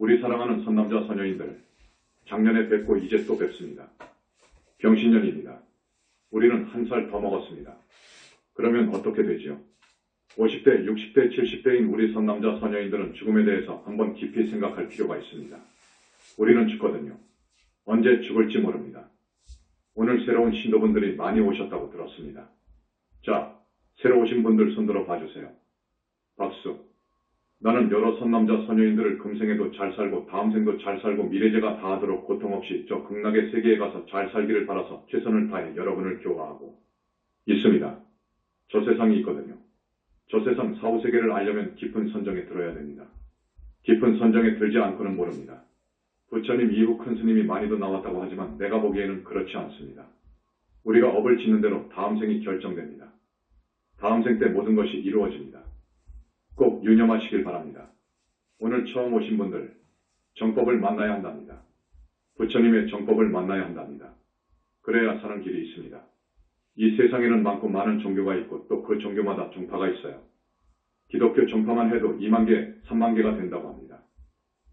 우리 사랑하는 선남자 선녀인들, 작년에 뵙고 이제 또 뵙습니다. 병신년입니다. 우리는 한 살 더 먹었습니다. 그러면 어떻게 되지요? 50대, 60대, 70대인 우리 선남자 선녀인들은 죽음에 대해서 한번 깊이 생각할 필요가 있습니다. 우리는 죽거든요. 언제 죽을지 모릅니다. 오늘 새로운 신도분들이 많이 오셨다고 들었습니다. 자, 새로 오신 분들 손들어 봐주세요. 박수. 나는 여러 선남자 선녀인들을 금생에도 잘 살고 다음 생도 잘 살고 미래제가 다하도록 고통 없이 저 극락의 세계에 가서 잘 살기를 바라서 최선을 다해 여러분을 교화하고 있습니다. 저 세상이 있거든요. 저 세상 사후세계를 알려면 깊은 선정에 들어야 됩니다. 깊은 선정에 들지 않고는 모릅니다. 부처님 이후 큰 스님이 많이도 나왔다고 하지만 내가 보기에는 그렇지 않습니다. 우리가 업을 짓는 대로 다음 생이 결정됩니다. 다음 생 때 모든 것이 이루어집니다. 꼭 유념하시길 바랍니다. 오늘 처음 오신 분들, 정법을 만나야 한답니다. 부처님의 정법을 만나야 한답니다. 그래야 사는 길이 있습니다. 이 세상에는 많고 많은 종교가 있고 또 그 종교마다 종파가 있어요. 기독교 종파만 해도 2만 개, 3만 개가 된다고 합니다.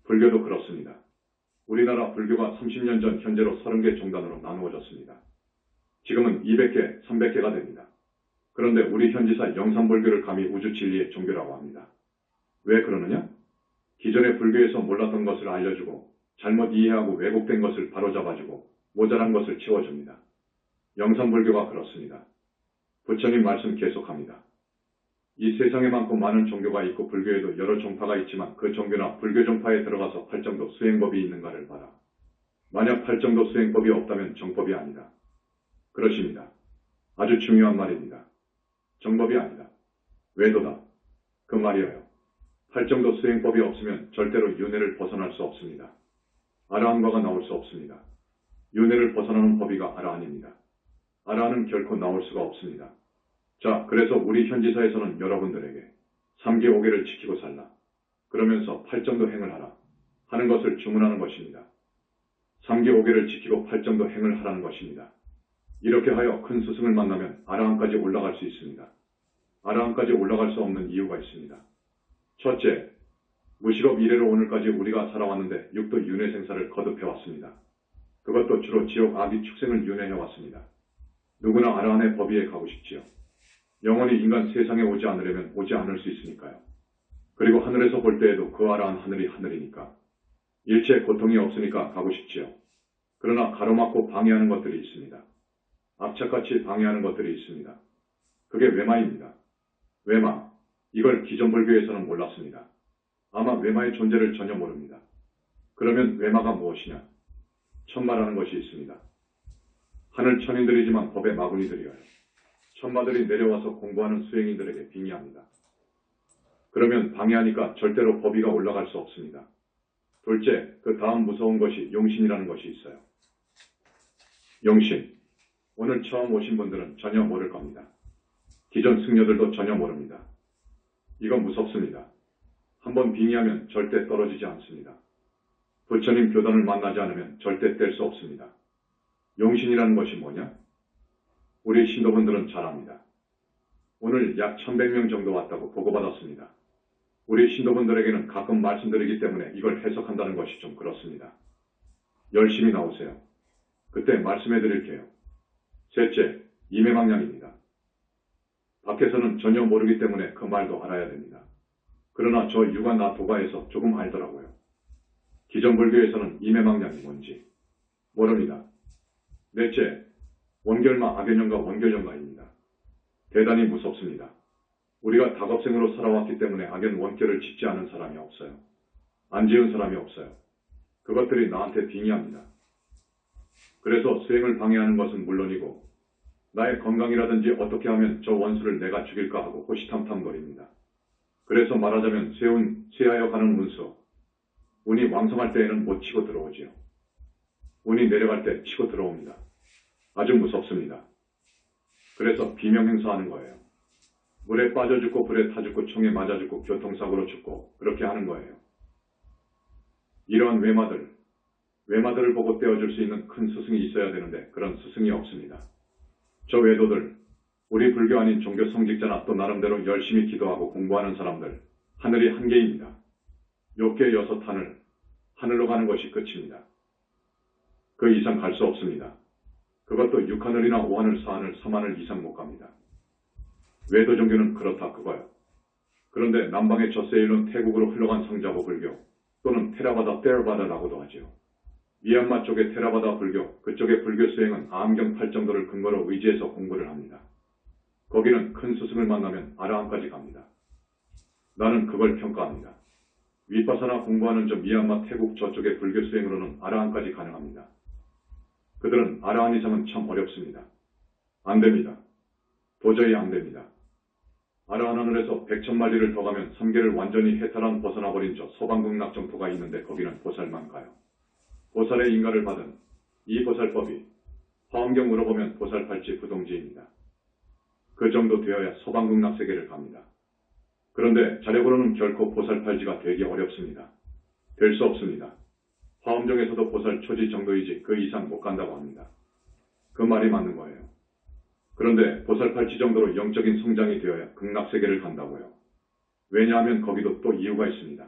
불교도 그렇습니다. 우리나라 불교가 30년 전 현재로 30개 종단으로 나누어졌습니다. 지금은 200개, 300개가 됩니다. 그런데 우리 현지사 영산불교를 감히 우주진리의 종교라고 합니다. 왜 그러느냐? 기존의 불교에서 몰랐던 것을 알려주고 잘못 이해하고 왜곡된 것을 바로잡아주고 모자란 것을 채워줍니다. 영산불교가 그렇습니다. 부처님 말씀 계속합니다. 이 세상에 많고 많은 종교가 있고 불교에도 여러 종파가 있지만 그 종교나 불교 종파에 들어가서 팔정도 수행법이 있는가를 봐라. 만약 팔정도 수행법이 없다면 정법이 아니다. 그러십니다. 아주 중요한 말입니다. 정법이 아니다. 외도다. 그 말이에요. 팔정도 수행법이 없으면 절대로 윤회를 벗어날 수 없습니다. 아라한과가 나올 수 없습니다. 윤회를 벗어나는 법이가 아라한입니다. 아라한은 결코 나올 수가 없습니다. 자, 그래서 우리 현지사에서는 여러분들에게 3계 5계를 지키고 살라. 그러면서 팔정도 행을 하라. 하는 것을 주문하는 것입니다. 3계 5계를 지키고 팔정도 행을 하라는 것입니다. 이렇게 하여 큰 스승을 만나면 아라한까지 올라갈 수 있습니다. 아라한까지 올라갈 수 없는 이유가 있습니다. 첫째, 무식업 이래로 오늘까지 우리가 살아왔는데 육도 윤회 생사를 거듭해왔습니다. 그것도 주로 지옥 아비 축생을 윤회해왔습니다. 누구나 아라한의 법위에 가고 싶지요. 영원히 인간 세상에 오지 않으려면 오지 않을 수 있으니까요. 그리고 하늘에서 볼 때에도 그 아라한 하늘이 하늘이니까. 일체 고통이 없으니까 가고 싶지요. 그러나 가로막고 방해하는 것들이 있습니다. 악착같이 방해하는 것들이 있습니다. 그게 외마입니다. 외마. 이걸 기존 불교에서는 몰랐습니다. 아마 외마의 존재를 전혀 모릅니다. 그러면 외마가 무엇이냐? 천마라는 것이 있습니다. 하늘 천인들이지만 법의 마구니들이어요. 천마들이 내려와서 공부하는 수행인들에게 빙의합니다. 그러면 방해하니까 절대로 법위가 올라갈 수 없습니다. 둘째, 그 다음 무서운 것이 용신이라는 것이 있어요. 용신. 오늘 처음 오신 분들은 전혀 모를 겁니다. 기존 승려들도 전혀 모릅니다. 이건 무섭습니다. 한번 빙의하면 절대 떨어지지 않습니다. 부처님 교단을 만나지 않으면 절대 뗄 수 없습니다. 용신이라는 것이 뭐냐? 우리 신도분들은 잘 압니다. 오늘 약 1100명 정도 왔다고 보고받았습니다. 우리 신도분들에게는 가끔 말씀드리기 때문에 이걸 해석한다는 것이 좀 그렇습니다. 열심히 나오세요. 그때 말씀해 드릴게요. 셋째, 이매망량입니다. 밖에서는 전혀 모르기 때문에 그 말도 알아야 됩니다. 그러나 저 유가 도가에서 조금 알더라고요. 기존 불교에서는 이매망량이 뭔지 모릅니다. 넷째, 원결마 악연연가 원결연가입니다. 대단히 무섭습니다. 우리가 다겁생으로 살아왔기 때문에 악연 원결을 짓지 않은 사람이 없어요. 안 지은 사람이 없어요. 그것들이 나한테 빙의합니다. 그래서 수행을 방해하는 것은 물론이고 나의 건강이라든지 어떻게 하면 저 원수를 내가 죽일까 하고 호시탐탐거립니다. 그래서 말하자면 쇠하여 가는 운수. 운이 왕성할 때에는 못 치고 들어오지요. 운이 내려갈 때 치고 들어옵니다. 아주 무섭습니다. 그래서 비명행사하는 거예요. 물에 빠져 죽고 불에 타 죽고 총에 맞아 죽고 교통사고로 죽고 그렇게 하는 거예요. 이러한 외마들을 보고 떼어줄 수 있는 큰 스승이 있어야 되는데 그런 스승이 없습니다. 저 외도들, 우리 불교 아닌 종교 성직자나 또 나름대로 열심히 기도하고 공부하는 사람들, 하늘이 한 개입니다. 욕계 6 하늘, 하늘로 가는 것이 끝입니다. 그 이상 갈 수 없습니다. 그것도 6하늘이나 5하늘, 4하늘, 3하늘 이상 못 갑니다. 외도 종교는 그렇다 그거요. 그런데 남방의 저세일론 태국으로 흘러간 성자보 불교 또는 테라바다 테라바다라고도 하지요. 미얀마 쪽의 테라바다 불교, 그쪽의 불교 수행은 아함경 8정도를 근거로 의지해서 공부를 합니다. 거기는 큰 스승을 만나면 아라함까지 갑니다. 나는 그걸 평가합니다. 위파사나 공부하는 저 미얀마 태국 저쪽의 불교 수행으로는 아라함까지 가능합니다. 그들은 아라한 이상은 참 어렵습니다. 안 됩니다. 도저히 안 됩니다. 아라한 하늘에서 100,000마리를 더 가면 3계를 완전히 해탈한 벗어나버린 저 서방국 낙정토가 있는데 거기는 보살만 가요. 보살의 인가를 받은 이 보살법이 화엄경으로 보면 보살팔찌 부동지입니다. 그 정도 되어야 서방국 낙세계를 갑니다. 그런데 자력으로는 결코 보살팔찌가 되기 어렵습니다. 될 수 없습니다. 화엄경에서도 보살 초지 정도이지 그 이상 못 간다고 합니다. 그 말이 맞는 거예요. 그런데 보살팔찌 정도로 영적인 성장이 되어야 극락세계를 간다고요. 왜냐하면 거기도 또 이유가 있습니다.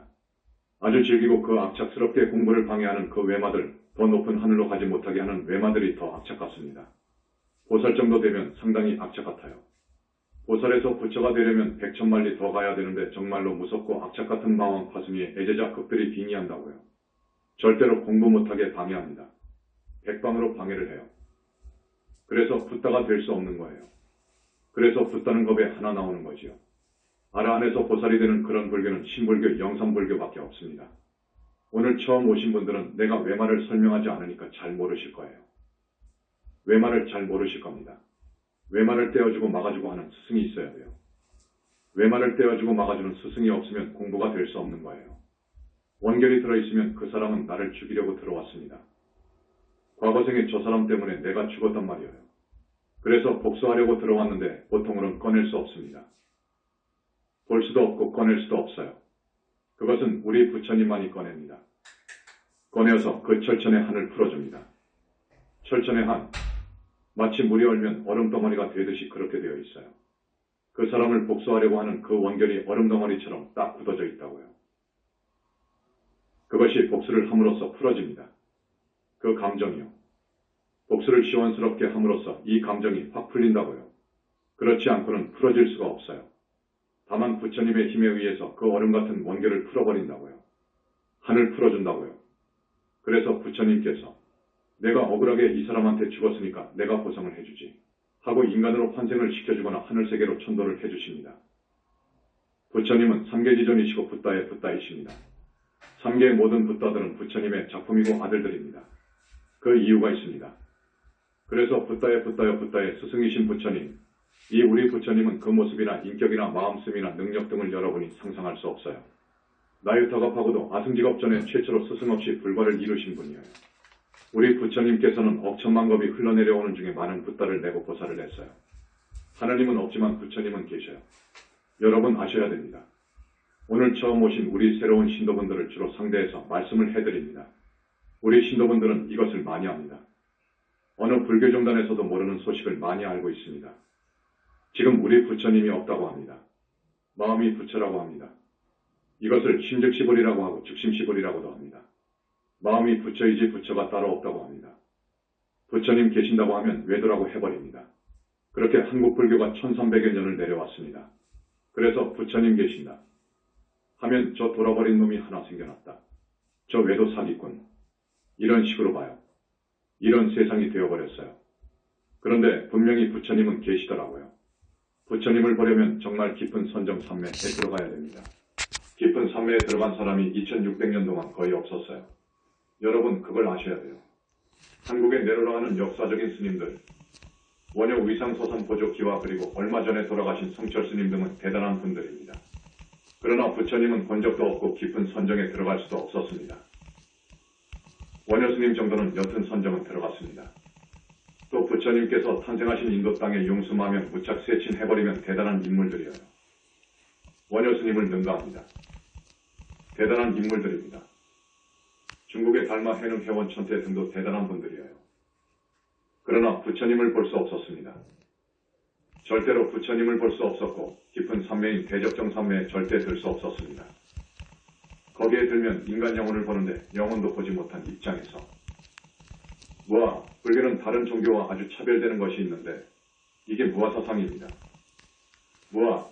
아주 즐기고 그 악착스럽게 공부를 방해하는 그 외마들, 더 높은 하늘로 가지 못하게 하는 외마들이 더 악착 같습니다. 보살 정도 되면 상당히 악착 같아요. 보살에서 부처가 되려면 100,000마리 더 가야 되는데 정말로 무섭고 악착 같은 마왕 파승위에 애제자 급들이 빙의한다고요. 절대로 공부 못하게 방해합니다. 백방으로 방해를 해요. 그래서 붓다가 될 수 없는 거예요. 그래서 붓다는 법에 하나 나오는 거지요. 아라 안에서 보살이 되는 그런 불교는 신불교, 영산불교밖에 없습니다. 오늘 처음 오신 분들은 내가 외말을 설명하지 않으니까 잘 모르실 거예요. 외말을 잘 모르실 겁니다. 외말을 떼어주고 막아주고 하는 스승이 있어야 돼요. 외말을 떼어주고 막아주는 스승이 없으면 공부가 될 수 없는 거예요. 원결이 들어있으면 그 사람은 나를 죽이려고 들어왔습니다. 과거생에 저 사람 때문에 내가 죽었단 말이에요. 그래서 복수하려고 들어왔는데 보통으로는 꺼낼 수 없습니다. 볼 수도 없고 꺼낼 수도 없어요. 그것은 우리 부처님만이 꺼냅니다. 꺼내어서 그 철천의 한을 풀어줍니다. 철천의 한, 마치 물이 얼면 얼음덩어리가 되듯이 그렇게 되어 있어요. 그 사람을 복수하려고 하는 그 원결이 얼음덩어리처럼 딱 굳어져 있다고요. 그것이 복수를 함으로써 풀어집니다. 그 감정이요. 복수를 시원스럽게 함으로써 이 감정이 확 풀린다고요. 그렇지 않고는 풀어질 수가 없어요. 다만 부처님의 힘에 의해서 그 얼음 같은 원결을 풀어버린다고요. 한을 풀어준다고요. 그래서 부처님께서 내가 억울하게 이 사람한테 죽었으니까 내가 보상을 해주지 하고 인간으로 환생을 시켜주거나 하늘세계로 천도를 해주십니다. 부처님은 삼계지존이시고 붓다의 붓다이십니다. 삼계의 모든 붓다들은 부처님의 작품이고 아들들입니다. 그 이유가 있습니다. 그래서 붓다의 붓다여 붓다의 스승이신 부처님, 이 우리 부처님은 그 모습이나 인격이나 마음씀이나 능력 등을 여러분이 상상할 수 없어요. 나유타갑하고도 아승직업 전에 최초로 스승 없이 불과를 이루신 분이에요. 우리 부처님께서는 억천만 겁이 흘러내려오는 중에 많은 붓다를 내고 보살을 했어요. 하나님은 없지만 부처님은 계셔요. 여러분 아셔야 됩니다. 오늘 처음 오신 우리 새로운 신도분들을 주로 상대해서 말씀을 해드립니다. 우리 신도분들은 이것을 많이 압니다. 어느 불교정단에서도 모르는 소식을 많이 알고 있습니다. 지금 우리 부처님이 없다고 합니다. 마음이 부처라고 합니다. 이것을 심즉시불이라고 하고 즉심시불이라고도 합니다. 마음이 부처이지 부처가 따로 없다고 합니다. 부처님 계신다고 하면 외도라고 해버립니다. 그렇게 한국 불교가 1300여 년을 내려왔습니다. 그래서 부처님 계신다 하면 저 돌아버린 놈이 하나 생겨났다. 저 외도 사기꾼. 이런 식으로 봐요. 이런 세상이 되어버렸어요. 그런데 분명히 부처님은 계시더라고요. 부처님을 보려면 정말 깊은 선정 산매에 들어가야 됩니다. 깊은 산매에 들어간 사람이 2600년 동안 거의 없었어요. 여러분 그걸 아셔야 돼요. 한국에 내려가는 역사적인 스님들, 원효 위상서산 보조기와 그리고 얼마 전에 돌아가신 성철 스님 등은 대단한 분들입니다. 그러나 부처님은 본 적도 없고 깊은 선정에 들어갈 수도 없었습니다. 원효 스님 정도는 옅은 선정은 들어갔습니다. 또 부처님께서 탄생하신 인도 땅에 용수마면 무착 세친해버리면 대단한 인물들이에요. 원효 스님을 능가합니다. 대단한 인물들입니다. 중국의 달마 해능 회원 천태 등도 대단한 분들이에요. 그러나 부처님을 볼 수 없었습니다. 절대로 부처님을 볼 수 없었고 깊은 산매인 대적정 산매에 절대 들 수 없었습니다. 거기에 들면 인간 영혼을 보는데 영혼도 보지 못한 입장에서. 무아, 불교는 다른 종교와 아주 차별되는 것이 있는데 이게 무아 사상입니다. 무아,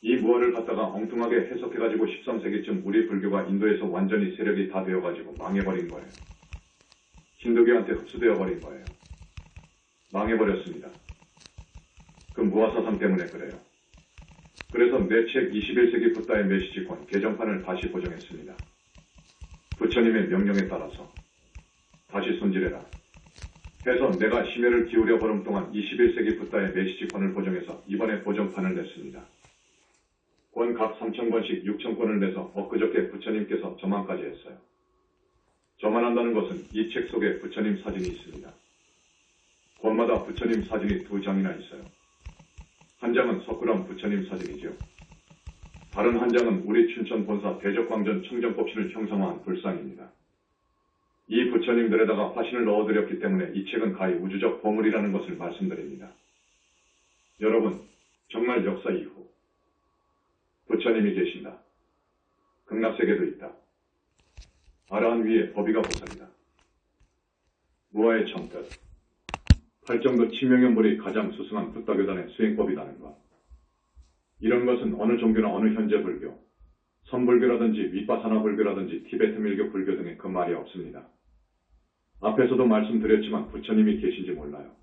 이 무아를 갖다가 엉뚱하게 해석해가지고 13세기쯤 우리 불교가 인도에서 완전히 세력이 다 되어가지고 망해버린 거예요. 힌두교한테 흡수되어 버린 거예요. 망해버렸습니다. 그 무아 사상 때문에 그래요. 그래서 내 책 21세기 붓다의 메시지권 개정판을 다시 보정했습니다. 부처님의 명령에 따라서 다시 손질해라 해서 내가 심혈을 기울여 보름 동안 21세기 붓다의 메시지권을 보정해서 이번에 보정판을 냈습니다. 권 각 3,000권씩 6,000권을 내서 엊그저께 부처님께서 저만까지 했어요. 저만 한다는 것은 이 책 속에 부처님 사진이 있습니다. 권마다 부처님 사진이 2장이나 있어요. 한 장은 석굴암 부처님 사진이죠. 다른 한 장은 우리 춘천 본사 대적광전 청정법신을 형상화한 불상입니다. 이 부처님들에다가 화신을 넣어드렸기 때문에 이 책은 가히 우주적 보물이라는 것을 말씀드립니다. 여러분, 정말 역사 이후 부처님이 계신다. 극락세계도 있다. 아라한 위에 법이가 보살이다. 무아의 정뜻. 팔정도 치명연불이 가장 수승한 붓다교단의 수행법이라는 것. 이런 것은 어느 종교나 어느 현재 불교, 선불교라든지 윗바사나 불교라든지 티베트 밀교 불교 등의 그 말이 없습니다. 앞에서도 말씀드렸지만 부처님이 계신지 몰라요.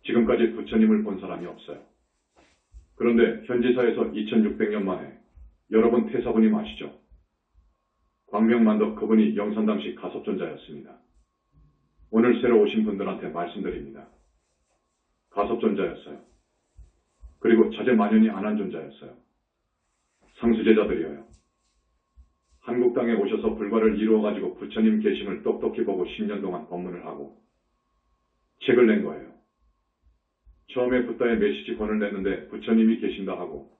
지금까지 부처님을 본 사람이 없어요. 그런데 현지사에서 2600년 만에 여러분 태사부님 아시죠? 광명만덕 그분이 영산당시 가섭존자였습니다. 오늘 새로 오신 분들한테 말씀드립니다. 가섭존자였어요. 그리고 자제만연히 안한존자였어요. 상수제자들이어요. 한국 땅에 오셔서 불과를 이루어가지고 부처님 계심을 똑똑히 보고 10년 동안 법문을 하고 책을 낸 거예요. 처음에 붓다의 메시지권을 냈는데 부처님이 계신다 하고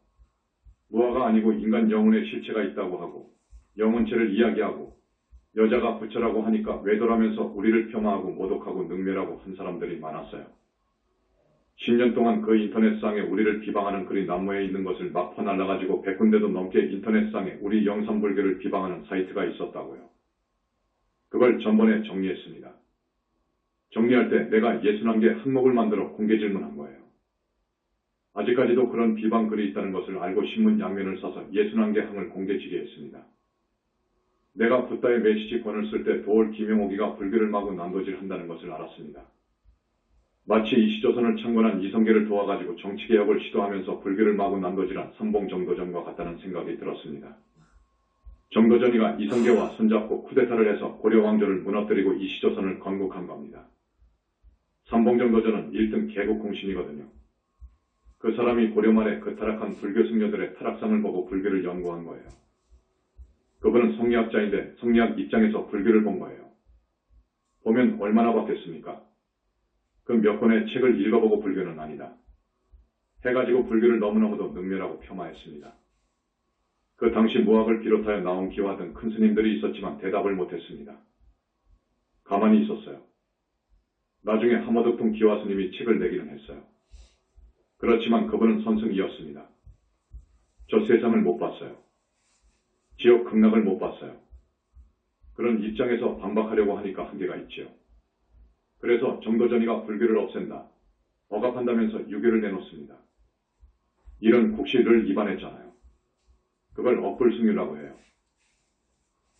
무아가 아니고 인간 영혼의 실체가 있다고 하고 영혼체를 이야기하고 여자가 부처라고 하니까 외도라면서 우리를 폄하하고 모독하고 능멸하고 한 사람들이 많았어요. 10년 동안 그 인터넷상에 우리를 비방하는 글이 난무해 있는 것을 막 퍼날라가지고 100군데도 넘게 인터넷상에 우리 영산불교를 비방하는 사이트가 있었다고요. 그걸 전번에 정리했습니다. 정리할 때 내가 61개 항목을 만들어 공개 질문한 거예요. 아직까지도 그런 비방 글이 있다는 것을 알고 신문 양면을 사서 61개 항을 공개 질의했습니다. 내가 붓다의 메시지권을 쓸 때 도올 김용옥이가 불교를 마구 난도질 한다는 것을 알았습니다. 마치 이시조선을 창건한 이성계를 도와가지고 정치개혁을 시도하면서 불교를 마구 난도질한 선봉 정도전과 같다는 생각이 들었습니다. 정도전이가 이성계와 손잡고 쿠데타를 해서 고려 왕조를 무너뜨리고 이시조선을 건국한 겁니다. 선봉 정도전은 1등 개국 공신이거든요. 그 사람이 고려 말에 그 타락한 불교 승려들의 타락상을 보고 불교를 연구한 거예요. 그분은 성리학자인데 성리학 입장에서 불교를 본 거예요. 보면 얼마나 바뀌었습니까? 그 몇 권의 책을 읽어보고 불교는 아니다. 해가지고 불교를 너무너무도 능멸하고 폄하했습니다. 그 당시 무학을 비롯하여 나온 기와 등 큰 스님들이 있었지만 대답을 못했습니다. 가만히 있었어요. 나중에 하머덕통 기와 스님이 책을 내기는 했어요. 그렇지만 그분은 선승이었습니다. 저 세상을 못 봤어요. 지옥 극락을 못 봤어요. 그런 입장에서 반박하려고 하니까 한계가 있지요. 그래서 정도전이가 불교를 없앤다. 억압한다면서 유교를 내놓습니다. 이런 국시를 위반했잖아요. 그걸 억불승유라고 해요.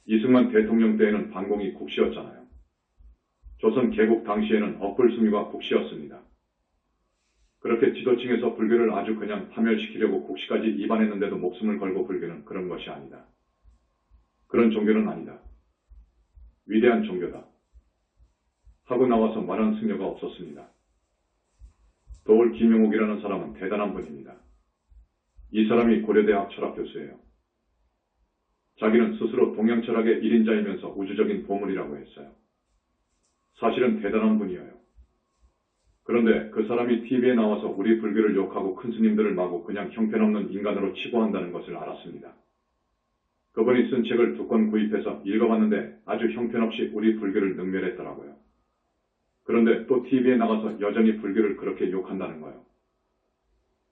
이승만 대통령 때에는 반공이 국시였잖아요. 조선 개국 당시에는 억불승유가 국시였습니다. 그렇게 지도층에서 불교를 아주 그냥 파멸시키려고 국시까지 위반했는데도 목숨을 걸고 불교는 그런 것이 아니다. 그런 종교는 아니다. 위대한 종교다. 하고 나와서 말한 승려가 없었습니다. 도올 김용옥이라는 사람은 대단한 분입니다. 이 사람이 고려대학 철학교수예요. 자기는 스스로 동양철학의 1인자이면서 우주적인 보물이라고 했어요. 사실은 대단한 분이에요. 그런데 그 사람이 TV에 나와서 우리 불교를 욕하고 큰 스님들을 마구 그냥 형편없는 인간으로 치부한다는 것을 알았습니다. 그분이 쓴 책을 2권 구입해서 읽어봤는데 아주 형편없이 우리 불교를 능멸했더라고요. 그런데 또 TV에 나가서 여전히 불교를 그렇게 욕한다는 거예요.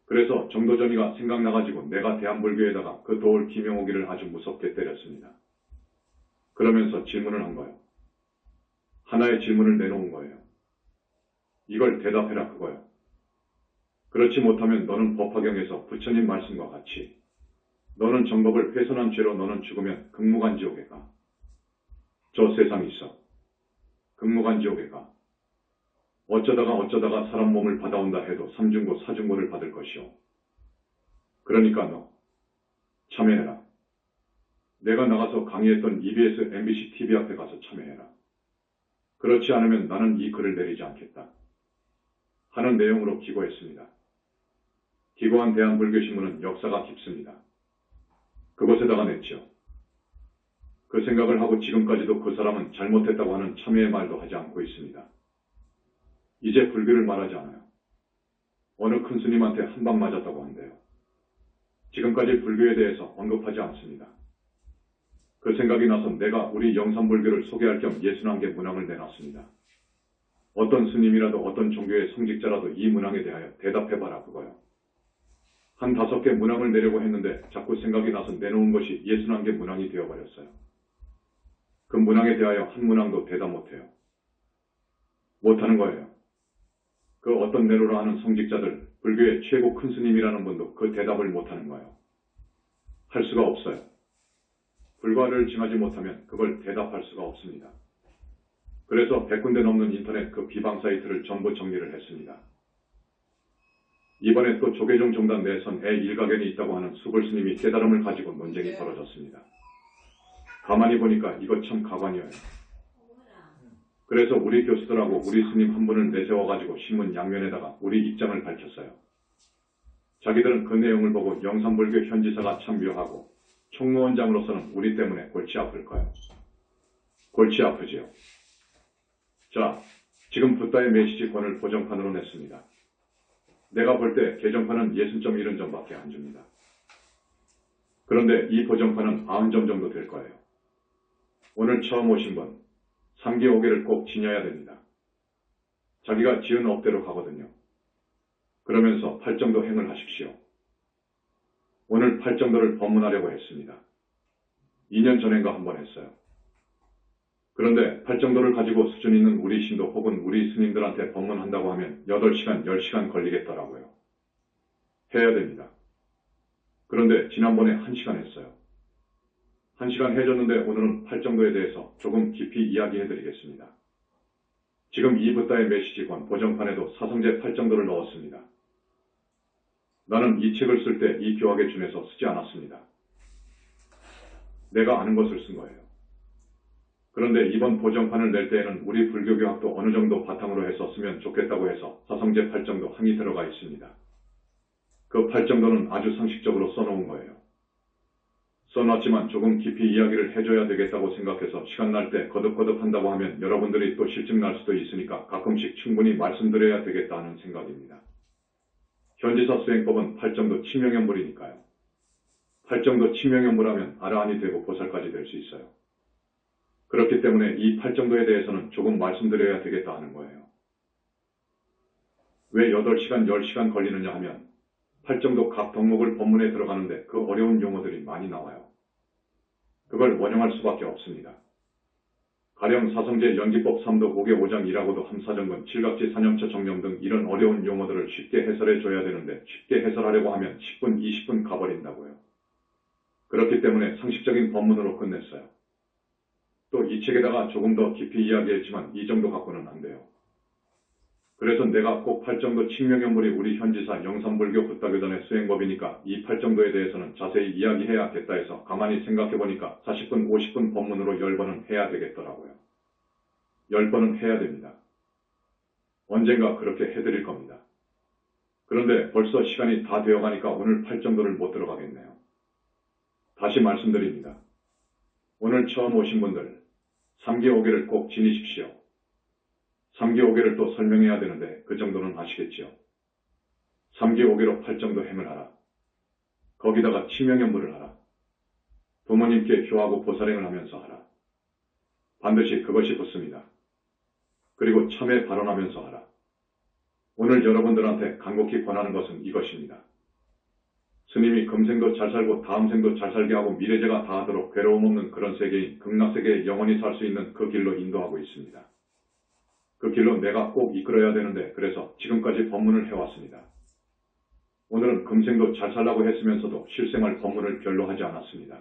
그래서 정도전이가 생각나가지고 내가 대한불교에다가 그 도울 김영옥이를 아주 무섭게 때렸습니다. 그러면서 질문을 한 거예요. 하나의 질문을 내놓은 거예요. 이걸 대답해라 그거요. 그렇지 못하면 너는 법화경에서 부처님 말씀과 같이 너는 정법을 훼손한 죄로 너는 죽으면 극무간지옥에 가. 저 세상에 있어. 극무간지옥에 가. 어쩌다가 사람 몸을 받아온다 해도 삼중고 사중고를 받을 것이오. 그러니까 너 참여해라. 내가 나가서 강의했던 EBS, MBC TV 앞에 가서 참여해라. 그렇지 않으면 나는 이 글을 내리지 않겠다. 하는 내용으로 기고했습니다. 기고한 대한불교신문은 역사가 깊습니다. 그곳에다가 냈죠. 그 생각을 하고 지금까지도 그 사람은 잘못했다고 하는 참여의 말도 하지 않고 있습니다. 이제 불교를 말하지 않아요. 어느 큰 스님한테 한 방 맞았다고 한대요. 지금까지 불교에 대해서 언급하지 않습니다. 그 생각이 나서 내가 우리 영산불교를 소개할 겸 61개 문항을 내놨습니다. 어떤 스님이라도 어떤 종교의 성직자라도 이 문항에 대하여 대답해봐라 그거요. 한 5개 문항을 내려고 했는데 자꾸 생각이 나서 내놓은 것이 61개 문항이 되어버렸어요. 그 문항에 대하여 한 문항도 대답 못해요. 못하는 거예요. 그 어떤 내로라 하는 성직자들, 불교의 최고 큰 스님이라는 분도 그 대답을 못하는 거예요. 할 수가 없어요. 불과를 징하지 못하면 그걸 대답할 수가 없습니다. 그래서 100군데 넘는 인터넷 그 비방 사이트를 전부 정리를 했습니다. 이번에 또 조계종 종단 내선에 일가견이 있다고 하는 수불 스님이 깨달음을 가지고 논쟁이 벌어졌습니다. 가만히 보니까 이거 참 가관이에요. 그래서 우리 교수들하고 우리 스님 한 분을 내세워가지고 신문 양면에다가 우리 입장을 밝혔어요. 자기들은 그 내용을 보고 영산불교 현지사가 참 묘하고 총무원장으로서는 우리 때문에 골치 아플 거예요. 골치 아프지요. 자, 지금 붓다의 메시지 권을 보정판으로 냈습니다. 내가 볼 때 개정판은 60.1점밖에 안 줍니다. 그런데 이 보정판은 90점 정도 될 거예요. 오늘 처음 오신 분, 3기 5개를 꼭 지녀야 됩니다. 자기가 지은 업대로 가거든요. 그러면서 팔정도 행을 하십시오. 오늘 팔정도를 법문하려고 했습니다. 2년 전인가 한번 했어요. 그런데 팔정도를 가지고 수준 있는 우리 신도 혹은 우리 스님들한테 법문한다고 하면 8시간, 10시간 걸리겠더라고요. 해야 됩니다. 그런데 지난번에 1시간 했어요. 1시간 해줬는데 오늘은 팔정도에 대해서 조금 깊이 이야기해드리겠습니다. 지금 이 붓다의 메시지권 보정판에도 사성제 팔정도를 넣었습니다. 나는 이 책을 쓸 때 이 교학에 준해서 쓰지 않았습니다. 내가 아는 것을 쓴 거예요. 그런데 이번 보정판을 낼 때에는 우리 불교교학도 어느 정도 바탕으로 해서 쓰면 좋겠다고 해서 사성제 팔정도 항이 들어가 있습니다. 그 팔정도는 아주 상식적으로 써놓은 거예요. 써놨지만 조금 깊이 이야기를 해줘야 되겠다고 생각해서 시간 날 때 거듭거듭 한다고 하면 여러분들이 또 실증 날 수도 있으니까 가끔씩 충분히 말씀드려야 되겠다 하는 생각입니다. 현지사 수행법은 팔정도 치명현물이니까요. 팔정도 치명현물하면 아라한이 되고 보살까지 될 수 있어요. 그렇기 때문에 이 팔정도에 대해서는 조금 말씀드려야 되겠다 하는 거예요. 왜 8시간, 10시간 걸리느냐 하면 팔정도 각 덕목을 법문에 들어가는데 그 어려운 용어들이 많이 나와요. 그걸 원용할 수밖에 없습니다. 가령 사성제 연기법 3도 5개 5장 1하고도 함사정근, 칠각지 산염처 정령 등 이런 어려운 용어들을 쉽게 해설해 줘야 되는데 쉽게 해설하려고 하면 10분, 20분 가버린다고요. 그렇기 때문에 상식적인 법문으로 끝냈어요. 또 이 책에다가 조금 더 깊이 이야기했지만 이 정도 갖고는 안 돼요. 그래서 내가 꼭 팔정도 칙명현물이 우리 현지사 영산불교 붓다교단의 수행법이니까 이 팔정도에 대해서는 자세히 이야기해야겠다 해서 가만히 생각해보니까 40분, 50분 법문으로 10번은 해야 되겠더라고요. 10번은 해야 됩니다. 언젠가 그렇게 해드릴 겁니다. 그런데 벌써 시간이 다 되어가니까 오늘 팔정도를 못 들어가겠네요. 다시 말씀드립니다. 오늘 처음 오신 분들 3기 5개를 꼭 지니십시오. 3기 5개를 또 설명해야 되는데 그 정도는 아시겠지요. 3기 5개로 팔정도 행을 하라. 거기다가 치명현물을 하라. 부모님께 효하고 보살행을 하면서 하라. 반드시 그것이 붙습니다. 그리고 참회 발언하면서 하라. 오늘 여러분들한테 간곡히 권하는 것은 이것입니다. 스님이 금생도 잘 살고 다음 생도 잘 살게 하고 미래제가 다하도록 괴로움 없는 그런 세계인 극락세계에 영원히 살 수 있는 그 길로 인도하고 있습니다. 그 길로 내가 꼭 이끌어야 되는데 그래서 지금까지 법문을 해왔습니다. 오늘은 금생도 잘 살라고 했으면서도 실생활 법문을 별로 하지 않았습니다.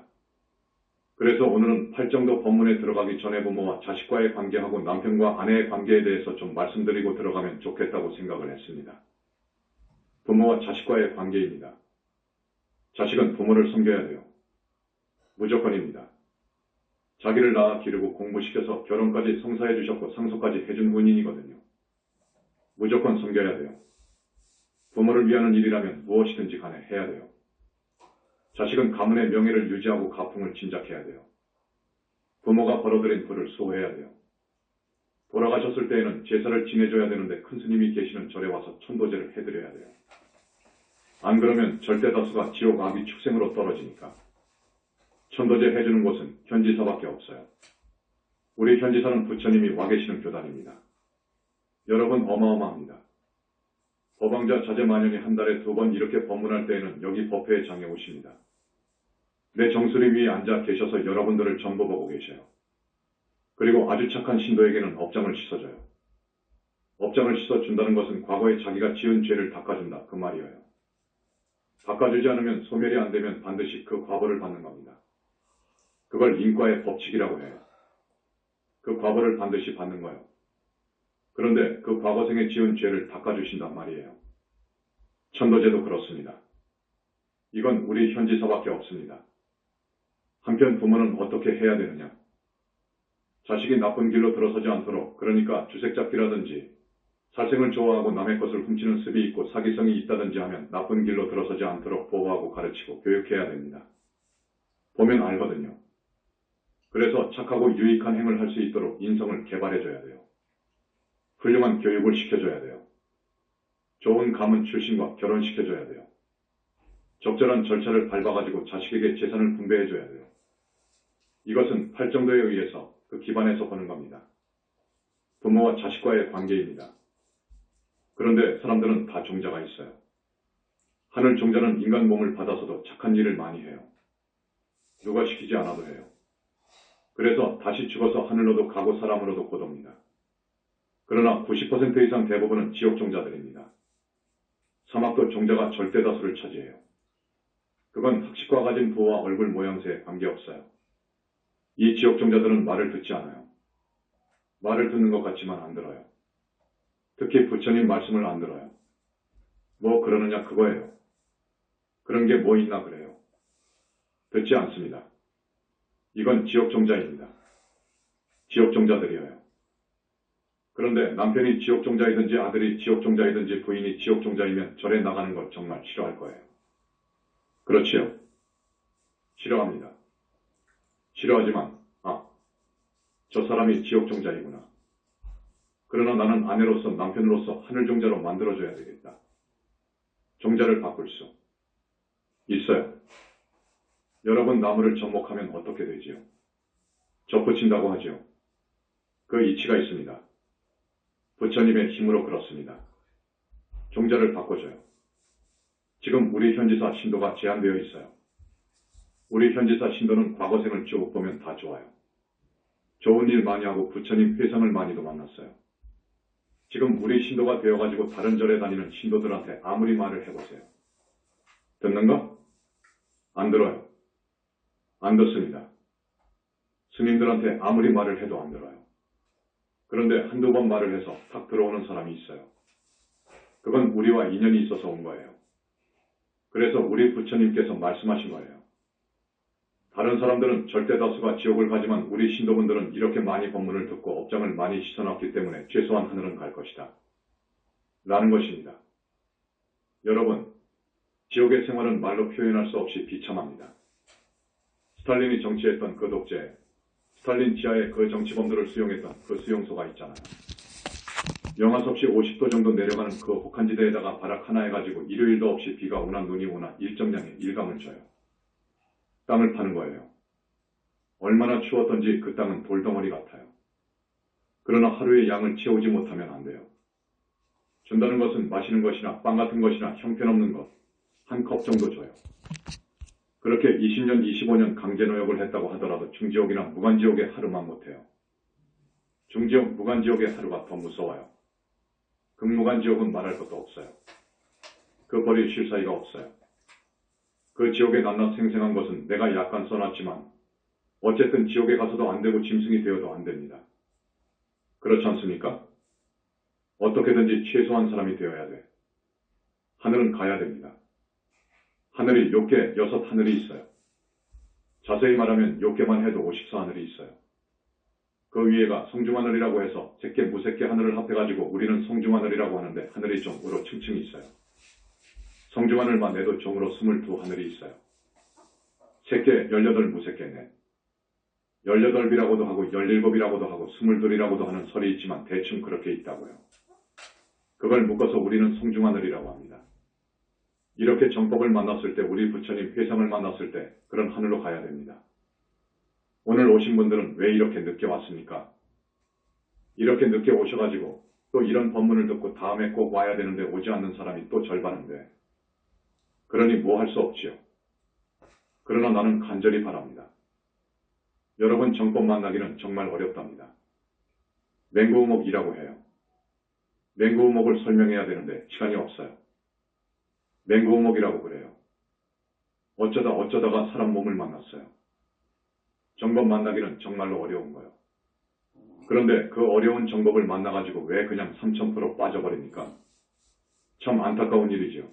그래서 오늘은 팔정도 법문에 들어가기 전에 부모와 자식과의 관계하고 남편과 아내의 관계에 대해서 좀 말씀드리고 들어가면 좋겠다고 생각을 했습니다. 부모와 자식과의 관계입니다. 자식은 부모를 섬겨야 돼요. 무조건입니다. 자기를 낳아 기르고 공부시켜서 결혼까지 성사해 주셨고 상속까지 해준 분인이거든요. 무조건 섬겨야 돼요. 부모를 위하는 일이라면 무엇이든지 간에 해야 돼요. 자식은 가문의 명예를 유지하고 가풍을 진작해야 돼요. 부모가 벌어들인 부를 수호해야 돼요. 돌아가셨을 때에는 제사를 지내줘야 되는데 큰 스님이 계시는 절에 와서 천도제를 해드려야 돼요. 안 그러면 절대 다수가 지옥 아비 축생으로 떨어지니까. 천도제 해주는 곳은 현지사밖에 없어요. 우리 현지사는 부처님이 와 계시는 교단입니다. 여러분 어마어마합니다. 법왕자 자제마년이 한 달에 2번 이렇게 법문할 때에는 여기 법회의 장에 오십니다. 내 정수리 위에 앉아 계셔서 여러분들을 전부 보고 계셔요. 그리고 아주 착한 신도에게는 업장을 씻어줘요. 업장을 씻어준다는 것은 과거에 자기가 지은 죄를 닦아준다 그 말이에요. 닦아주지 않으면 소멸이 안 되면 반드시 그 과보를 받는 겁니다. 그걸 인과의 법칙이라고 해요. 그 과보를 반드시 받는 거예요. 그런데 그 과거생에 지은 죄를 닦아주신단 말이에요. 천도제도 그렇습니다. 이건 우리 현지사밖에 없습니다. 한편 부모는 어떻게 해야 되느냐? 자식이 나쁜 길로 들어서지 않도록, 그러니까 주색잡기라든지 살생을 좋아하고 남의 것을 훔치는 습이 있고 사기성이 있다든지 하면 나쁜 길로 들어서지 않도록 보호하고 가르치고 교육해야 됩니다. 보면 알거든요. 그래서 착하고 유익한 행을 할 수 있도록 인성을 개발해줘야 돼요. 훌륭한 교육을 시켜줘야 돼요. 좋은 가문 출신과 결혼시켜줘야 돼요. 적절한 절차를 밟아가지고 자식에게 재산을 분배해줘야 돼요. 이것은 팔정도에 의해서 그 기반에서 보는 겁니다. 부모와 자식과의 관계입니다. 그런데 사람들은 다 종자가 있어요. 하늘 종자는 인간 몸을 받아서도 착한 일을 많이 해요. 누가 시키지 않아도 해요. 그래서 다시 죽어서 하늘로도 가고 사람으로도 곧 옵니다. 그러나 90% 이상 대부분은 지옥 종자들입니다. 사막도 종자가 절대 다수를 차지해요. 그건 학식과 가진 부와 얼굴 모양새에 관계없어요. 이 지옥 종자들은 말을 듣지 않아요. 말을 듣는 것 같지만 안 들어요. 특히 부처님 말씀을 안 들어요. 뭐 그러느냐 그거예요. 그런 게 뭐 있나 그래요. 듣지 않습니다. 이건 지옥 종자입니다. 지옥 종자들이에요. 그런데 남편이 지옥 종자이든지 아들이 지옥 종자이든지 부인이 지옥 종자이면 절에 나가는 걸 정말 싫어할 거예요. 그렇지요? 싫어합니다. 싫어하지만 저 사람이 지옥 종자이구나. 그러나 나는 아내로서 남편으로서 하늘 종자로 만들어줘야 되겠다. 종자를 바꿀 수 있어요. 여러분 나무를 접목하면 어떻게 되지요? 접붙인다고 하지요. 그 이치가 있습니다. 부처님의 힘으로 그렇습니다. 종자를 바꿔줘요. 지금 우리 현지사 신도가 제한되어 있어요. 우리 현지사 신도는 과거생을 쭉 보면 다 좋아요. 좋은 일 많이 하고 부처님 회상을 많이도 만났어요. 지금 우리 신도가 되어가지고 다른 절에 다니는 신도들한테 아무리 말을 해보세요. 듣는가? 안 들어요. 안 듣습니다. 스님들한테 아무리 말을 해도 안 들어요. 그런데 한두 번 말을 해서 탁 들어오는 사람이 있어요. 그건 우리와 인연이 있어서 온 거예요. 그래서 우리 부처님께서 말씀하신 거예요. 다른 사람들은 절대 다수가 지옥을 가지만 우리 신도분들은 이렇게 많이 법문을 듣고 업장을 많이 씻어놨기 때문에 최소한 하늘은 갈 것이다. 라는 것입니다. 여러분, 지옥의 생활은 말로 표현할 수 없이 비참합니다. 스탈린이 정치했던 그 독재, 스탈린 지하에 그 정치범들을 수용했던 그 수용소가 있잖아요. 영하 섭씨 50도 정도 내려가는 그 혹한지대에다가 바락 하나 해가지고 일요일도 없이 비가 오나 눈이 오나 일정량의 일감을 줘요. 땅을 파는 거예요. 얼마나 추웠던지 그 땅은 돌덩어리 같아요. 그러나 하루의 양을 채우지 못하면 안 돼요. 준다는 것은 마시는 것이나 빵 같은 것이나 형편없는 것, 한 컵 정도 줘요. 그렇게 20년, 25년 강제노역을 했다고 하더라도 중지옥이나 무간지옥의 하루만 못해요. 중지옥, 무간지옥의 하루가 더 무서워요. 극무간지옥은 말할 것도 없어요. 그 벌이 쉴 사이가 없어요. 그 지옥에 낱낱 생생한 것은 내가 약간 써놨지만 어쨌든 지옥에 가서도 안 되고 짐승이 되어도 안 됩니다. 그렇지 않습니까? 어떻게든지 최소한 사람이 되어야 돼. 하늘은 가야 됩니다. 하늘이 욕계 6 하늘이 있어요. 자세히 말하면 욕계만 해도 54 하늘이 있어요. 그 위에가 성중하늘이라고 해서 셋계 무색계 하늘을 합해가지고 우리는 성중하늘이라고 하는데 하늘이 좀 우로 층층이 있어요. 성중하늘만 해도 종으로 22 하늘이 있어요. 셋계 18 무색계네. 18이라고도 하고 17이라고도 하고 22이라고도 하는 설이 있지만 대충 그렇게 있다고요. 그걸 묶어서 우리는 성중하늘이라고 합니다. 이렇게 정법을 만났을 때 우리 부처님 회상을 만났을 때 그런 하늘로 가야 됩니다. 오늘 오신 분들은 왜 이렇게 늦게 왔습니까? 이렇게 늦게 오셔가지고 또 이런 법문을 듣고 다음에 꼭 와야 되는데 오지 않는 사람이 또 절반인데 그러니 뭐 할 수 없지요. 그러나 나는 간절히 바랍니다. 여러분 정법 만나기는 정말 어렵답니다. 맹구우목이라고 해요. 맹구우목을 설명해야 되는데 시간이 없어요. 맹구우목이라고 그래요. 어쩌다가 사람 몸을 만났어요. 정법 만나기는 정말로 어려운 거예요. 그런데 그 어려운 정법을 만나가지고 왜 그냥 3000% 빠져버립니까? 참 안타까운 일이죠.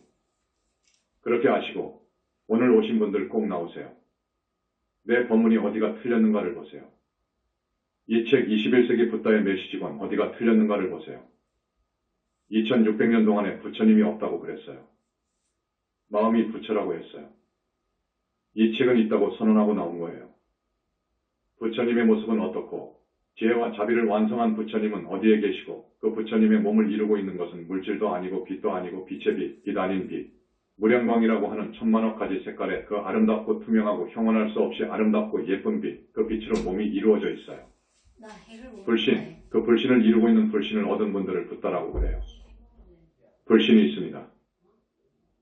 그렇게 아시고 오늘 오신 분들 꼭 나오세요. 내 법문이 어디가 틀렸는가를 보세요. 이 책 21세기 붓다의 메시지관 어디가 틀렸는가를 보세요. 2600년 동안에 부처님이 없다고 그랬어요. 마음이 부처라고 했어요. 이 책은 있다고 선언하고 나온 거예요. 부처님의 모습은 어떻고 지혜와 자비를 완성한 부처님은 어디에 계시고 그 부처님의 몸을 이루고 있는 것은 물질도 아니고 빛도 아니고 빛의 빛, 빛 아닌 빛, 무량광이라고 하는 천만억 가지 색깔의 그 아름답고 투명하고 형언할 수 없이 아름답고 예쁜 빛, 그 빛으로 몸이 이루어져 있어요. 불신, 그 불신을 이루고 있는 불신을 얻은 분들을 붓다라고 그래요. 불신이 있습니다.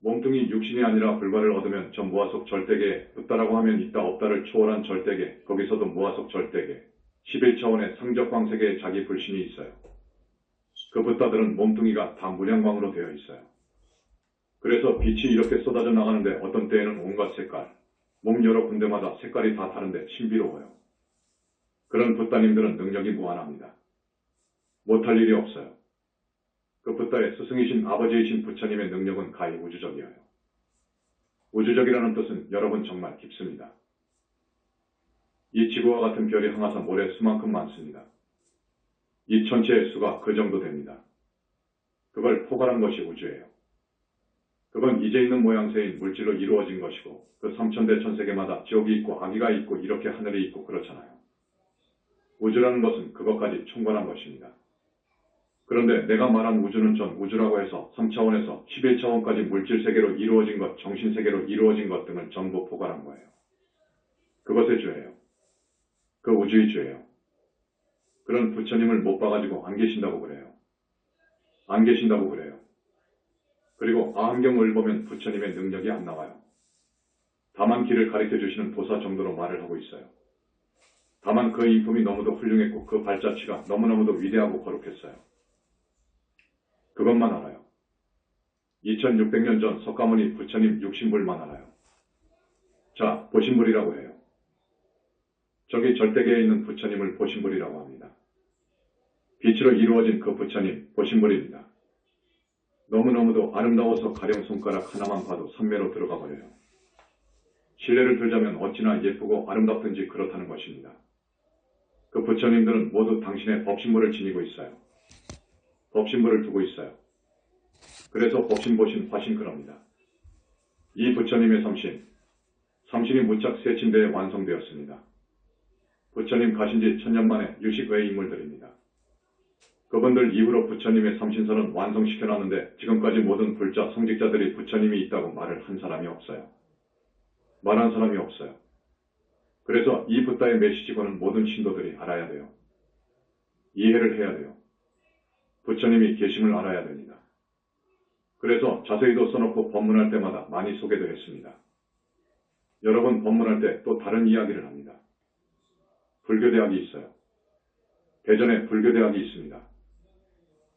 몸뚱이 육신이 아니라 불과를 얻으면 저 무아속 절대계, 붓다라고 하면 있다 없다를 초월한 절대계, 거기서도 무아속 절대계, 11차원의 상적광세계에 자기 불신이 있어요. 그 붓다들은 몸뚱이가 다 무량광으로 되어 있어요. 그래서 빛이 이렇게 쏟아져 나가는데 어떤 때에는 온갖 색깔, 몸 여러 군데마다 색깔이 다 다른데 신비로워요. 그런 붓다님들은 능력이 무한합니다. 못할 일이 없어요. 그 붓다의 스승이신 아버지이신 부처님의 능력은 가히 우주적이어요. 우주적이라는 뜻은 여러분 정말 깊습니다. 이 지구와 같은 별이 항아서 모래 수만큼 많습니다. 이 전체의 수가 그 정도 됩니다. 그걸 포괄한 것이 우주예요. 그건 이제 있는 모양새인 물질로 이루어진 것이고 그 3000대 천세계마다 지옥이 있고 아기가 있고 이렇게 하늘이 있고 그렇잖아요. 우주라는 것은 그것까지 총괄한 것입니다. 그런데 내가 말한 우주는 전 우주라고 해서 3차원에서 11차원까지 물질세계로 이루어진 것, 정신세계로 이루어진 것 등을 전부 포괄한 거예요. 그것의 죄예요. 그 우주의 죄예요. 그런 부처님을 못 봐가지고 안 계신다고 그래요. 안 계신다고 그래요. 그리고 아함경을 보면 부처님의 능력이 안 나와요. 다만 길을 가르쳐 주시는 도사 정도로 말을 하고 있어요. 다만 그 인품이 너무도 훌륭했고 그 발자취가 너무너무도 위대하고 거룩했어요. 그것만 알아요. 2600년 전 석가모니 부처님 육신불만 알아요. 자, 보신불이라고 해요. 저기 절대계에 있는 부처님을 보신불이라고 합니다. 빛으로 이루어진 그 부처님, 보신불입니다. 너무너무도 아름다워서 가령 손가락 하나만 봐도 선매로 들어가 버려요. 실례를 들자면 어찌나 예쁘고 아름답든지 그렇다는 것입니다. 그 부처님들은 모두 당신의 법신물을 지니고 있어요. 법신물을 두고 있어요. 그래서 법신, 보신, 화신 그럽니다. 이 부처님의 삼신이 무척 세침대에 완성되었습니다. 부처님 가신 지 1000년 만에 유식 외의 인물들입니다. 그분들 이후로 부처님의 삼신선은 완성시켜놨는데 지금까지 모든 불자, 성직자들이 부처님이 있다고 말을 한 사람이 없어요. 말한 사람이 없어요. 그래서 이 붓다의 메시지고는 모든 신도들이 알아야 돼요. 이해를 해야 돼요. 부처님이 계심을 알아야 됩니다. 그래서 자세히도 써놓고 법문할 때마다 많이 소개도 했습니다. 여러 번 법문할 때 또 다른 이야기를 합니다. 불교대학이 있어요. 대전에 불교대학이 있습니다.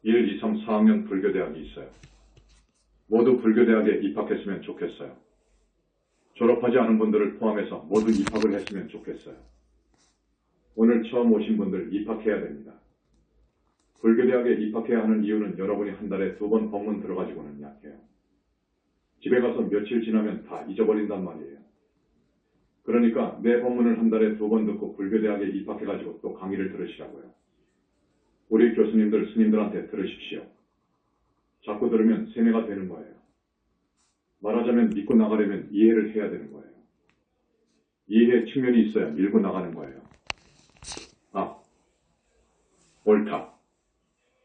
1, 2, 3, 4학년 불교대학이 있어요. 모두 불교대학에 입학했으면 좋겠어요. 졸업하지 않은 분들을 포함해서 모두 입학을 했으면 좋겠어요. 오늘 처음 오신 분들 입학해야 됩니다. 불교대학에 입학해야 하는 이유는 여러분이 한 달에 2번 법문 들어가지고는 약해요. 집에 가서 며칠 지나면 다 잊어버린단 말이에요. 그러니까 내 법문을 한 달에 2번 듣고 불교대학에 입학해가지고 또 강의를 들으시라고요. 우리 교수님들, 스님들한테 들으십시오. 자꾸 들으면 세뇌가 되는 거예요. 말하자면 믿고 나가려면 이해를 해야 되는 거예요. 이해 측면이 있어야 밀고 나가는 거예요. 아, 옳다.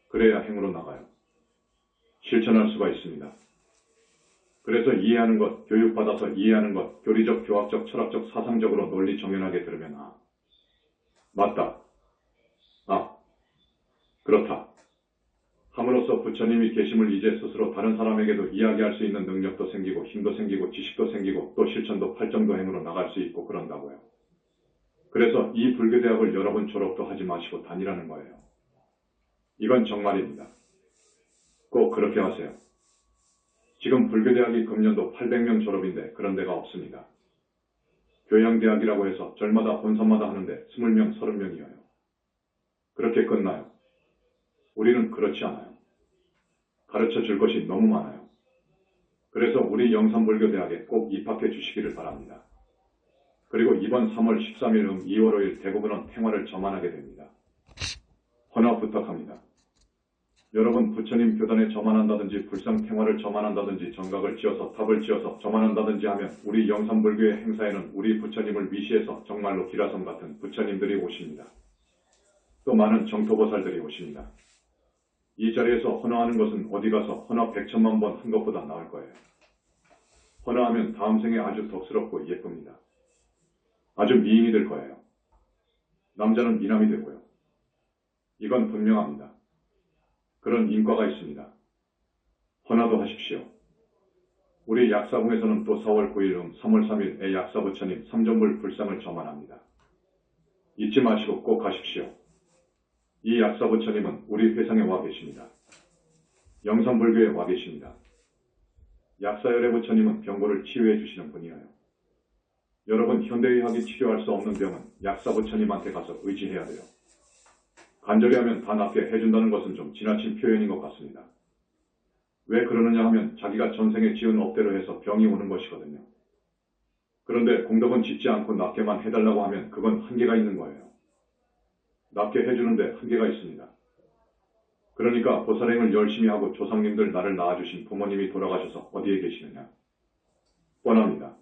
그래야 행으로 나가요. 실천할 수가 있습니다. 그래서 이해하는 것, 교육받아서 이해하는 것, 교리적, 교학적, 철학적, 사상적으로 논리 정연하게 들으면 맞다. 그렇다. 함으로써 부처님이 계심을 이제 스스로 다른 사람에게도 이야기할 수 있는 능력도 생기고 힘도 생기고 지식도 생기고 또 실천도 팔정도 행으로 나갈 수 있고 그런다고요. 그래서 이 불교대학을 여러분 졸업도 하지 마시고 다니라는 거예요. 이건 정말입니다. 꼭 그렇게 하세요. 지금 불교대학이 금년도 800명 졸업인데 그런 데가 없습니다. 교양대학이라고 해서 절마다 본선마다 하는데 20명, 30명이어요. 그렇게 끝나요. 우리는 그렇지 않아요. 가르쳐 줄 것이 너무 많아요. 그래서 우리 영산불교대학에 꼭 입학해 주시기를 바랍니다. 그리고 이번 3월 13일 2월 5일 대구분원 행화를 저만하게 됩니다. 헌화 부탁합니다. 여러분 부처님 교단에 저만한다든지 불상행화를 저만한다든지 정각을 지어서 탑을 지어서 저만한다든지 하면 우리 영산불교의 행사에는 우리 부처님을 위시해서 정말로 기라성 같은 부처님들이 오십니다. 또 많은 정토보살들이 오십니다. 이 자리에서 헌화하는 것은 어디 가서 헌화 100천만 번 한 것보다 나을 거예요. 헌화하면 다음 생에 아주 덕스럽고 예쁩니다. 아주 미인이 될 거예요. 남자는 미남이 되고요. 이건 분명합니다. 그런 인과가 있습니다. 헌화도 하십시오. 우리 약사궁에서는 또 4월 9일 3월 3일에 약사부처님 삼존불 불상을 저만합니다. 잊지 마시고 꼭 가십시오. 이 약사부처님은 우리 회상에 와 계십니다. 영산불교에 와 계십니다. 약사열애 부처님은 병고를 치유해 주시는 분이에요. 여러분 현대의학이 치료할 수 없는 병은 약사부처님한테 가서 의지해야 돼요. 간절히 하면 다 낫게 해준다는 것은 좀 지나친 표현인 것 같습니다. 왜 그러느냐 하면 자기가 전생에 지은 업대로 해서 병이 오는 것이거든요. 그런데 공덕은 짓지 않고 낫게만 해달라고 하면 그건 한계가 있는 거예요. 낫게 해주는데 한계가 있습니다. 그러니까 보살행을 열심히 하고 조상님들 나를 낳아주신 부모님이 돌아가셔서 어디에 계시느냐? 뻔합니다.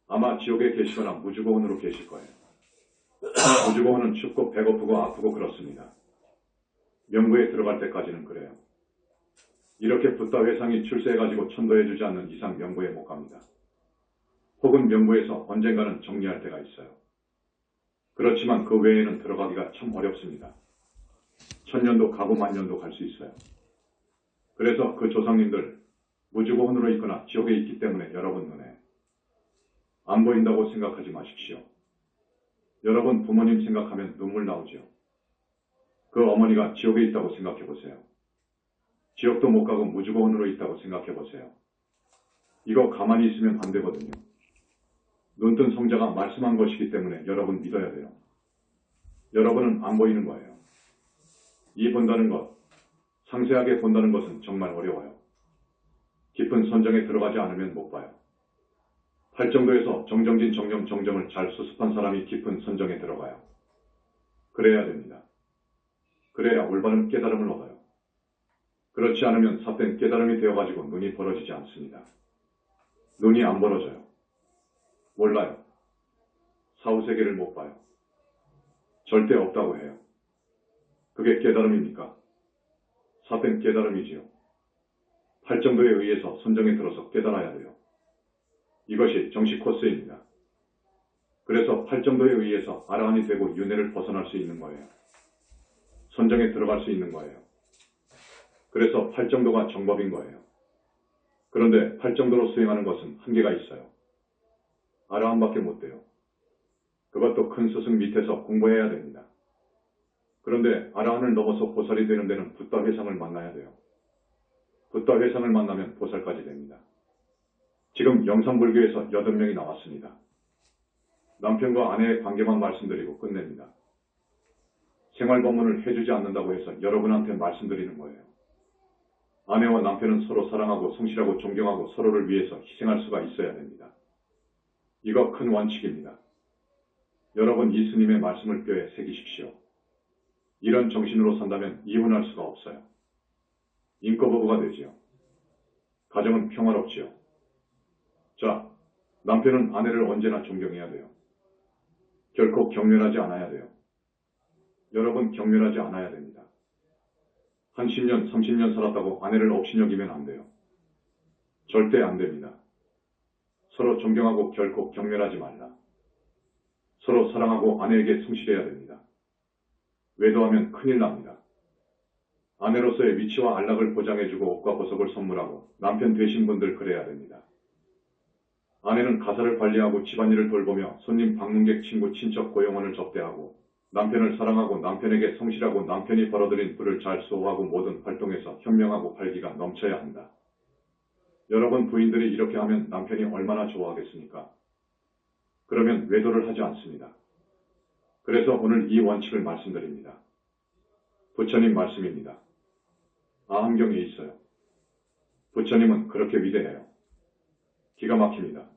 아마 지옥에 계시거나 무주고원으로 계실 거예요. 무주고원은 춥고 배고프고 아프고 그렇습니다. 명부에 들어갈 때까지는 그래요. 이렇게 붓다 회상이 출세해가지고 천도해주지 않는 이상 명부에 못 갑니다. 혹은 명부에서 언젠가는 정리할 때가 있어요. 그렇지만 그 외에는 들어가기가 참 어렵습니다. 천년도 가고 만년도 갈 수 있어요. 그래서 그 조상님들 무주고원으로 있거나 지옥에 있기 때문에 여러분 눈에 안 보인다고 생각하지 마십시오. 여러분 부모님 생각하면 눈물 나오죠. 그 어머니가 지옥에 있다고 생각해 보세요. 지옥도 못 가고 무주고원으로 있다고 생각해 보세요. 이거 가만히 있으면 안 되거든요. 눈뜬 성자가 말씀한 것이기 때문에 여러분 믿어야 돼요. 여러분은 안 보이는 거예요. 이 본다는 것, 상세하게 본다는 것은 정말 어려워요. 깊은 선정에 들어가지 않으면 못 봐요. 팔정도에서 정정진 정령 정정을 잘 수습한 사람이 깊은 선정에 들어가요. 그래야 됩니다. 그래야 올바른 깨달음을 얻어요. 그렇지 않으면 삿된 깨달음이 되어가지고 눈이 벌어지지 않습니다. 눈이 안 벌어져요. 몰라요. 사후세계를 못 봐요. 절대 없다고 해요. 그게 깨달음입니까? 삿된 깨달음이지요. 팔정도에 의해서 선정에 들어서 깨달아야 돼요. 이것이 정식 코스입니다. 그래서 팔정도에 의해서 아라한이 되고 윤회를 벗어날 수 있는 거예요. 선정에 들어갈 수 있는 거예요. 그래서 팔정도가 정법인 거예요. 그런데 팔정도로 수행하는 것은 한계가 있어요. 아라함밖에 못 돼요. 그것도 큰 스승 밑에서 공부해야 됩니다. 그런데 아라한을 넘어서 보살이 되는 데는 붓다 회상을 만나야 돼요. 붓다 회상을 만나면 보살까지 됩니다. 지금 영산불교에서 8명이 나왔습니다. 남편과 아내의 관계만 말씀드리고 끝냅니다. 생활법문을 해주지 않는다고 해서 여러분한테 말씀드리는 거예요. 아내와 남편은 서로 사랑하고 성실하고 존경하고 서로를 위해서 희생할 수가 있어야 됩니다. 이거 큰 원칙입니다. 여러분 이 스님의 말씀을 뼈에 새기십시오. 이런 정신으로 산다면 이혼할 수가 없어요. 인과부부가 되지요. 가정은 평화롭지요. 자, 남편은 아내를 언제나 존경해야 돼요. 결코 경멸하지 않아야 돼요. 여러분 경멸하지 않아야 됩니다. 한 10년, 30년 살았다고 아내를 업신여기면 안 돼요. 절대 안 됩니다. 서로 존경하고 결코 경멸하지 말라. 서로 사랑하고 아내에게 성실해야 됩니다. 외도하면 큰일 납니다. 아내로서의 위치와 안락을 보장해주고 옷과 보석을 선물하고 남편 되신 분들 그래야 됩니다. 아내는 가사를 관리하고 집안일을 돌보며 손님 방문객 친구 친척 고용원을 접대하고 남편을 사랑하고 남편에게 성실하고 남편이 벌어들인 부를 잘 수호하고 모든 활동에서 현명하고 활기가 넘쳐야 한다. 여러분 부인들이 이렇게 하면 남편이 얼마나 좋아하겠습니까? 그러면 외도를 하지 않습니다. 그래서 오늘 이 원칙을 말씀드립니다. 부처님 말씀입니다. 아함경에 있어요. 부처님은 그렇게 위대해요. 기가 막힙니다.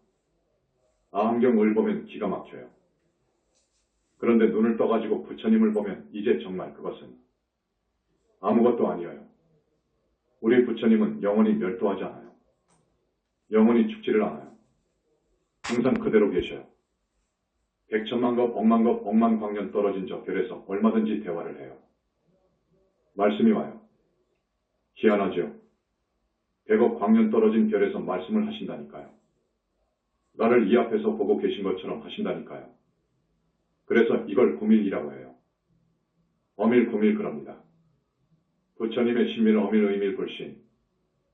아함경을 보면 기가 막혀요. 그런데 눈을 떠가지고 부처님을 보면 이제 정말 그것은 아무것도 아니에요. 우리 부처님은 영원히 멸도하지 않아요. 영원히 죽지를 않아요. 항상 그대로 계셔요. 백천만거 억만거 억만광년 떨어진 저 별에서 얼마든지 대화를 해요. 말씀이 와요. 희한하죠? 100억 광년 떨어진 별에서 말씀을 하신다니까요. 나를 이 앞에서 보고 계신 것처럼 하신다니까요. 그래서 이걸 구밀이라고 해요. 어밀구밀 그럽니다. 부처님의 신밀 어밀 의밀 불신.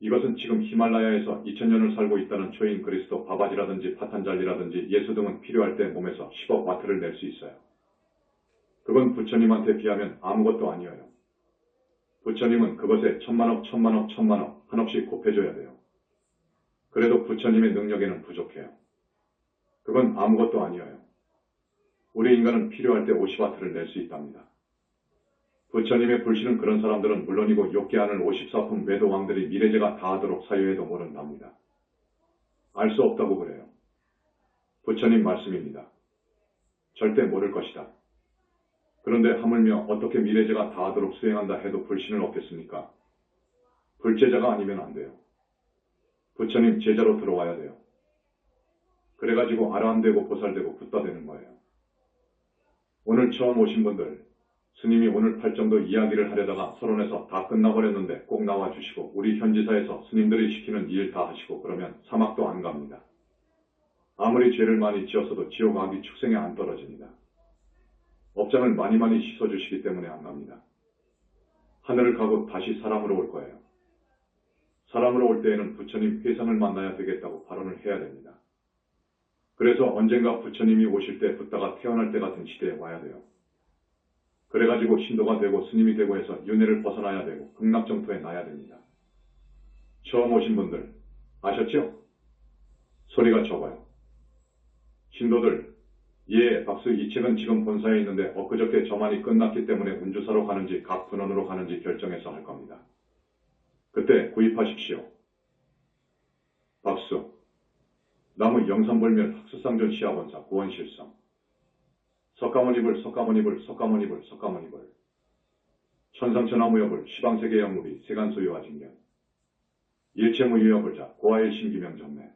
이것은 지금 히말라야에서 2000년을 살고 있다는 초인 그리스도 바바지라든지 파탄잘리라든지 예수 등은 필요할 때 몸에서 10억 와트를 낼 수 있어요. 그건 부처님한테 비하면 아무것도 아니에요. 부처님은 그것에 천만억 천만억 천만억 한억씩 곱해줘야 돼요. 그래도 부처님의 능력에는 부족해요. 그건 아무것도 아니에요. 우리 인간은 필요할 때 50와트를 낼 수 있답니다. 부처님의 불신은 그런 사람들은 물론이고 욕계하는 54품 외도왕들이 미래제가 다 하도록 사유해도 모른답니다. 알 수 없다고 그래요. 부처님 말씀입니다. 절대 모를 것이다. 그런데 하물며 어떻게 미래제가 다 하도록 수행한다 해도 불신을 얻겠습니까? 불제자가 아니면 안 돼요. 부처님 제자로 들어와야 돼요. 그래가지고 아라함 되고 보살 되고 붓다 되는 거예요. 오늘 처음 오신 분들, 스님이 오늘 8정도 이야기를 하려다가 서론에서 다 끝나버렸는데 꼭 나와주시고 우리 현지사에서 스님들이 시키는 일 다 하시고 그러면 사막도 안 갑니다. 아무리 죄를 많이 지었어도 지옥 악이 축생에 안 떨어집니다. 업장을 많이 씻어주시기 때문에 안 갑니다. 하늘을 가고 다시 사람으로 올 거예요. 사람으로 올 때에는 부처님 회상을 만나야 되겠다고 발언을 해야 됩니다. 그래서 언젠가 부처님이 오실 때 붓다가 태어날 때 같은 시대에 와야 돼요. 그래가지고 신도가 되고 스님이 되고 해서 윤회를 벗어나야 되고 극락정토에 나야 됩니다. 처음 오신 분들 아셨죠? 소리가 적어요. 신도들, 예, 박수. 이 책은 지금 본사에 있는데 엊그저께 저만이 끝났기 때문에 운주사로 가는지 각 분원으로 가는지 결정해서 할 겁니다. 그때 구입하십시오. 박수. 나무 영산불멸 학수상전 시아본사 구원실성. 석가모니불 석가모니불 석가모니불 석가모니불. 천상천하무여불 시방세계 영무비 세간소유화진견. 일체무유여불자 고아일 신기명정매.